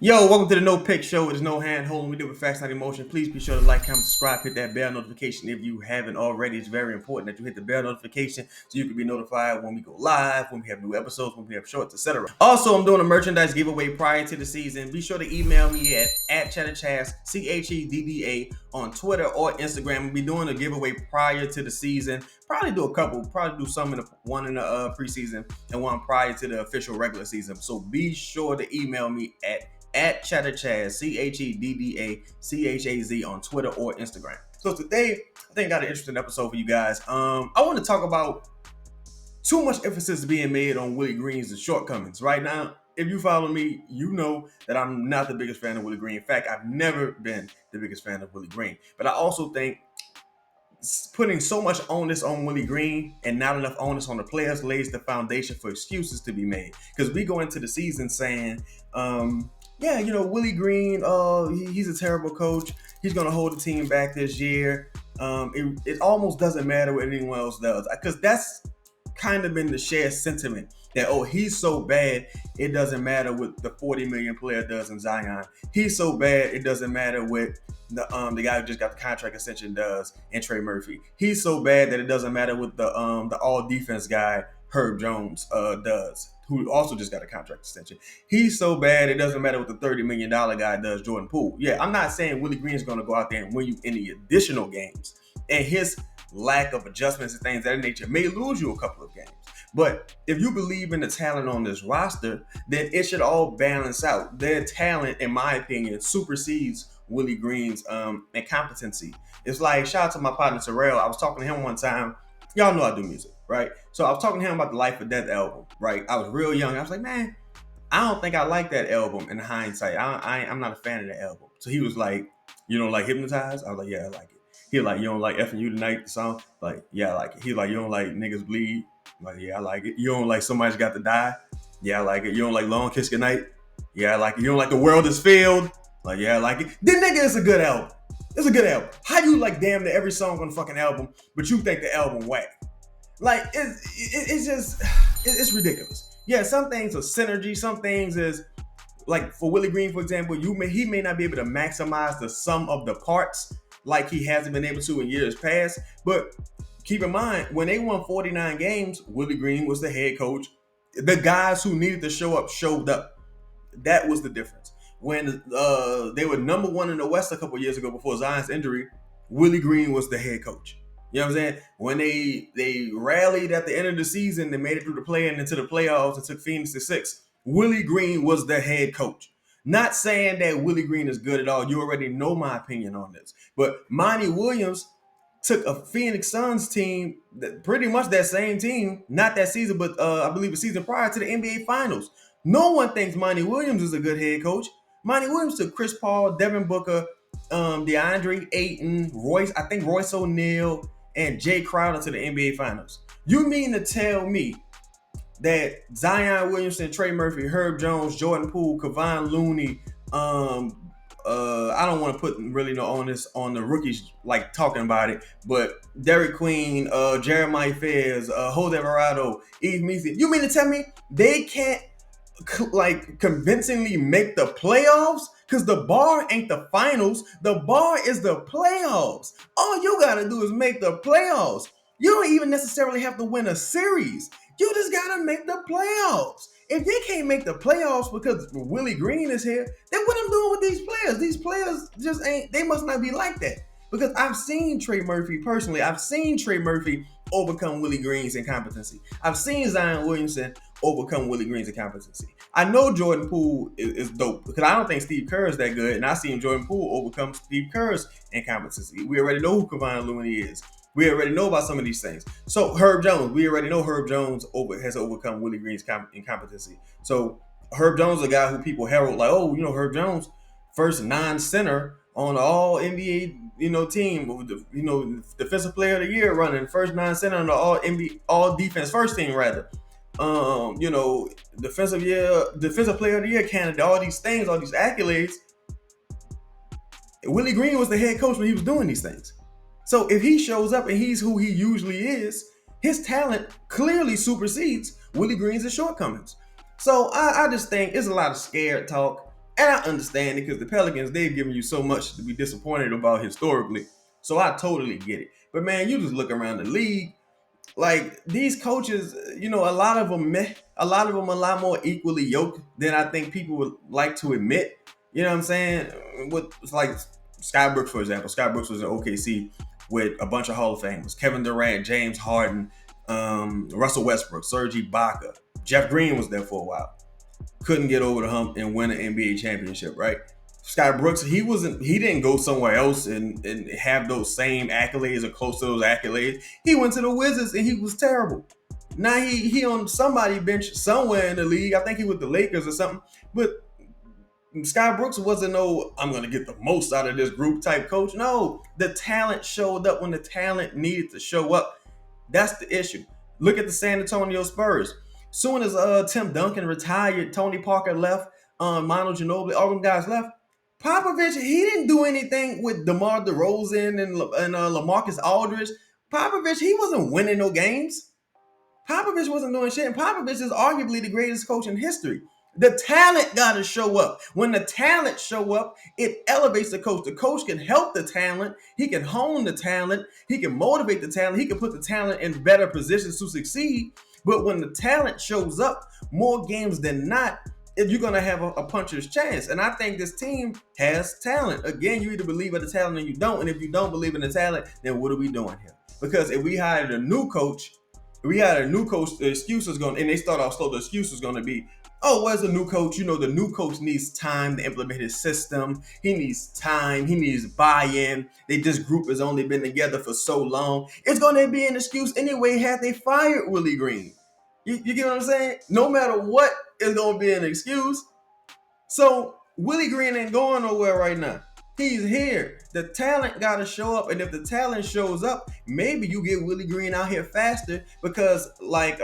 Yo, welcome to the No Pick Show. There's no hand holding. We do it with facts, not emotion. Please be sure to like, comment, subscribe, hit that bell notification if you haven't already. It's very important that you hit the bell notification so you can be notified when we go live, when we have new episodes, when we have shorts, etc. Also, I'm doing a merchandise giveaway prior to the season. Be sure to email me at Chedda Chaz, Chedda, on Twitter or Instagram. We'll be doing a giveaway prior to the season. Probably do a couple. Probably do some in one in the preseason and one prior to the official regular season. So be sure to email me at Chedda Chaz, Chedda on Twitter or Instagram. So today, I think I got an interesting episode for you guys. I want to talk about too much emphasis being made on Willie Green's shortcomings. Right now, if you follow me, you know that I'm not the biggest fan of Willie Green. In fact, I've never been the biggest fan of Willie Green. But I also think putting so much onus on Willie Green and not enough onus on the players lays the foundation for excuses to be made. Because we go into the season saying, yeah, Willie Green, he's a terrible coach. He's going to hold the team back this year. It almost doesn't matter what anyone else does. Because that's kind of been the shared sentiment that, he's so bad, it doesn't matter what the 40 million player does in Zion. He's so bad, it doesn't matter what the guy who just got the contract extension does in Trey Murphy. He's so bad that it doesn't matter what the all defense guy Herb Jones does, who also just got a contract extension. He's so bad it doesn't matter what the $30 million guy does, Jordan Poole. Yeah, I'm not saying Willie Green is going to go out there and win you any additional games, and his lack of adjustments and things of that nature may lose you a couple of games. But if you believe in the talent on this roster, then it should all balance out. Their talent, in my opinion, supersedes Willie Green's incompetency. It's like, shout out to my partner Terrell. I was talking to him one time. Y'all know I do music, right? So I was talking to him about the Life or Death album, right? I was real young. I was like, man, I don't think I like that album in hindsight. I'm not a fan of that album. So he was like, you don't like Hypnotize? I was like, yeah, I like it. He was like, you don't like Effing You Tonight, the song? Like, yeah, I like it. He was like, you don't like Niggas Bleed? I'm like, yeah, I like it. You don't like Somebody's Got to Die? Yeah, I like it. You don't like Long Kiss Goodnight? Yeah, I like it. You don't like The World Is Filled? Like, yeah, I like it. Then nigga, it's a good album. It's a good album. How you like damn near every song on the fucking album, but you think the album whack? Like, it's just, it's ridiculous. Yeah, some things are synergy. Some things is, like for Willie Green, for example, he may not be able to maximize the sum of the parts like he hasn't been able to in years past. But keep in mind, when they won 49 games, Willie Green was the head coach. The guys who needed to show up showed up. That was the difference. When they were number one in the West a couple years ago before Zion's injury, Willie Green was the head coach. You know what I'm saying? When they rallied at the end of the season, they made it through the play and into the playoffs and took Phoenix to 6. Willie Green was the head coach. Not saying that Willie Green is good at all. You already know my opinion on this. But Monty Williams took a Phoenix Suns team, pretty much that same team, not that season, but I believe a season prior, to the NBA Finals. No one thinks Monty Williams is a good head coach. Monty Williams took Chris Paul, Devin Booker, DeAndre Ayton, Royce O'Neal, and Jay Crowder to the NBA Finals. You mean to tell me that Zion Williamson, Trey Murphy, Herb Jones, Jordan Poole, Kevon Looney, I don't want to put really no onus on the rookies like talking about it, but Derek Queen, Jeremiah Fez, Jose Alvarado, Eve Meese, you mean to tell me they can't like convincingly make the playoffs? Because the bar ain't the finals. The bar is the playoffs. All you got to do is make the playoffs. You don't even necessarily have to win a series. You just got to make the playoffs. If they can't make the playoffs because Willie Green is here, then what I'm doing with these players? These players just ain't, they must not be like that. Because I've seen Trey Murphy personally. I've seen Trey Murphy overcome Willie Green's incompetency. I've seen Zion Williamson overcome Willie Green's incompetency. I know Jordan Poole is dope because I don't think Steve Kerr is that good, and I seen Jordan Poole overcome Steve Kerr's incompetency. We already know who Kevon Looney is. We already know about some of these things. So Herb Jones, we already know Herb Jones has overcome Willie Green's incompetency. So Herb Jones is a guy who people herald like, oh, Herb Jones, first non-center on the All NBA, team, defensive player of the year running, first non-center on the All NBA, All Defense first team rather. Defensive player of the year candidate, all these things, all these accolades. Willie Green was the head coach when he was doing these things. So if he shows up and he's who he usually is, his talent clearly supersedes Willie Green's shortcomings. So I just think it's a lot of scared talk. And I understand it because the Pelicans, they've given you so much to be disappointed about historically. So I totally get it. But man, you just look around the league, like these coaches, a lot of them, a lot more equally yoked than I think people would like to admit. You know what I'm saying? With like Sky Brooks, for example. Sky Brooks was in OKC with a bunch of Hall of Famers: Kevin Durant, James Harden, Russell Westbrook, Serge Ibaka. Jeff Green was there for a while. Couldn't get over the hump and win an NBA championship, right? Sky Brooks, he didn't go somewhere else and have those same accolades or close to those accolades. He went to the Wizards and he was terrible. Now he on somebody bench somewhere in the league. I think he with the Lakers or something. But Sky Brooks wasn't no, I'm gonna get the most out of this group type coach. No, the talent showed up when the talent needed to show up. That's the issue. Look at the San Antonio Spurs. Soon as Tim Duncan retired, Tony Parker left, Manu Ginobili, all them guys left. Popovich, he didn't do anything with DeMar DeRozan and LaMarcus Aldridge. Popovich, he wasn't winning no games. Popovich wasn't doing shit. And Popovich is arguably the greatest coach in history. The talent got to show up. When the talent show up, it elevates the coach. The coach can help the talent. He can hone the talent. He can motivate the talent. He can put the talent in better positions to succeed. But when the talent shows up, more games than not, you're going to have a puncher's chance. And I think this team has talent. Again, you either believe in the talent or you don't. And if you don't believe in the talent, then what are we doing here? Because if we hired a new coach, the excuse is going to, and they start off slow, the excuse is going to be, oh, where's the new coach? The new coach needs time to implement his system. He needs time. He needs buy-in. This group has only been together for so long. It's going to be an excuse anyway had they fired Willie Green. You get what I'm saying? No matter what, it's going to be an excuse. So Willie Green ain't going nowhere right now. He's here. The talent got to show up. And if the talent shows up, maybe you get Willie Green out here faster because like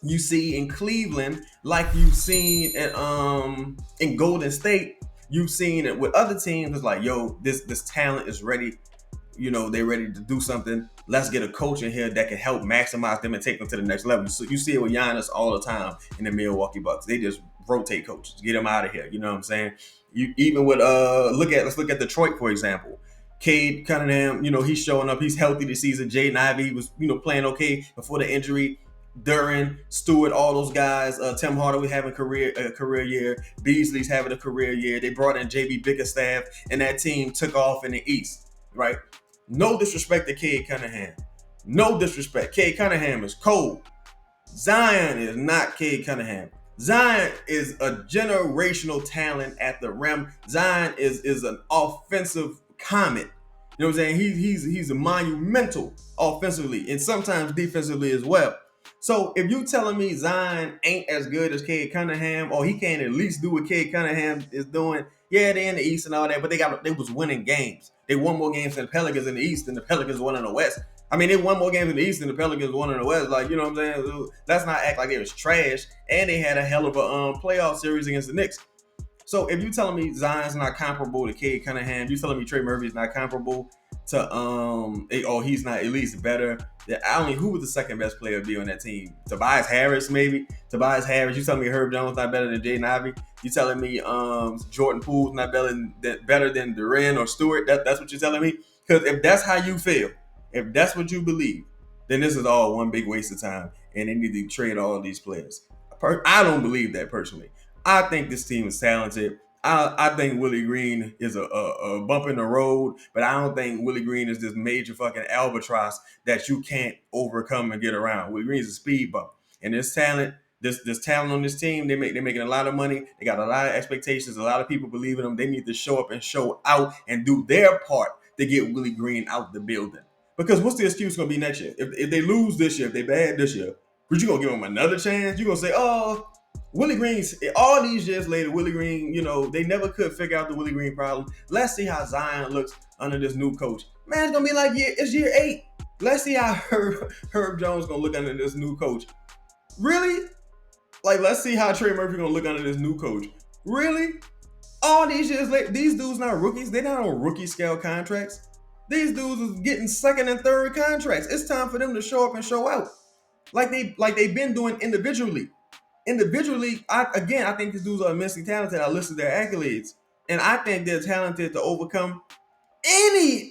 you see in Cleveland, like you've seen in Golden State, you've seen it with other teams. It's like, yo, this talent is ready. They're ready to do something. Let's get a coach in here that can help maximize them and take them to the next level. So you see it with Giannis all the time in the Milwaukee Bucks. They just rotate coaches, get them out of here. You know what I'm saying? You even with let's look at Detroit, for example. Cade Cunningham, he's showing up. He's healthy this season. Jaden Ivey was, playing okay before the injury. Duran, Stewart, all those guys. Tim Hardaway having a career year. Beasley's having a career year. They brought in JB Bickerstaff, and that team took off in the East, right? No disrespect to Cade Cunningham. No disrespect. Cade Cunningham is cold. Zion is not Cade Cunningham. Zion is a generational talent at the rim. Zion is an offensive comet. You know what I'm saying? He's a monumental offensively and sometimes defensively as well. So if you telling me Zion ain't as good as Cade Cunningham, or he can't at least do what Cade Cunningham is doing, yeah, they're in the East and all that, but they was winning games. They won more games than the Pelicans in the East than the Pelicans won in the West. I mean, they won more games in the East than the Pelicans won in the West. Like, you know what I'm saying? Let's not act like it was trash. And they had a hell of a playoff series against the Knicks. So if you telling me Zion's not comparable to Cade Cunningham, you telling me Trey Murphy's not comparable to or he's not at least better. Who was the second best player to be on that team? Tobias Harris, maybe. Tobias Harris. You telling me Herb Jones not better than Jaden Ivey? You telling me Jordan Poole's not better than Duran or Stewart? That's what you're telling me? Because if that's how you feel, if that's what you believe, then this is all one big waste of time, and they need to trade all of these players. I don't believe that personally. I think this team is talented. I think Willie Green is a bump in the road, but I don't think Willie Green is this major fucking albatross that you can't overcome and get around. Willie Green is a speed bump, and this talent on this team, they're making a lot of money. They got a lot of expectations. A lot of people believe in them. They need to show up and show out and do their part to get Willie Green out the building. Because what's the excuse going to be next year? If they lose this year, if they bad this year, but you going to give them another chance? You're going to say, oh, Willie Green's, all these years later, Willie Green, they never could figure out the Willie Green problem. Let's see how Zion looks under this new coach. Man, it's going to be like, it's year 8. Let's see how Herb Jones going to look under this new coach. Really? Like, let's see how Trey Murphy going to look under this new coach. Really? All these years later, these dudes not rookies. They're not on rookie scale contracts. These dudes is getting second and third contracts. It's time for them to show up and show out. Like they've been doing individually. individually, I think these dudes are immensely talented. I listen to their accolades, and I think they're talented to overcome any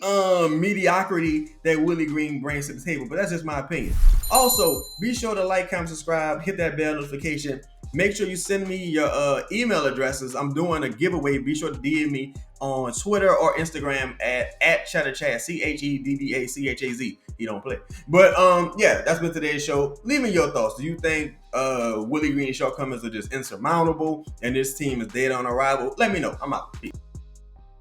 mediocrity that Willie Green brings to the table. But that's just my opinion. Also, be sure to like, comment, subscribe, hit that bell notification. Make sure you send me your email addresses. I'm doing a giveaway. Be sure to DM me on Twitter or Instagram at Chedda Chaz, CHEDDACHAZ. He don't play. But yeah, that's been today's show. Leave me your thoughts. Do you think Willie Green's shortcomings are just insurmountable and this team is dead on arrival? Let me know. I'm out. Peace.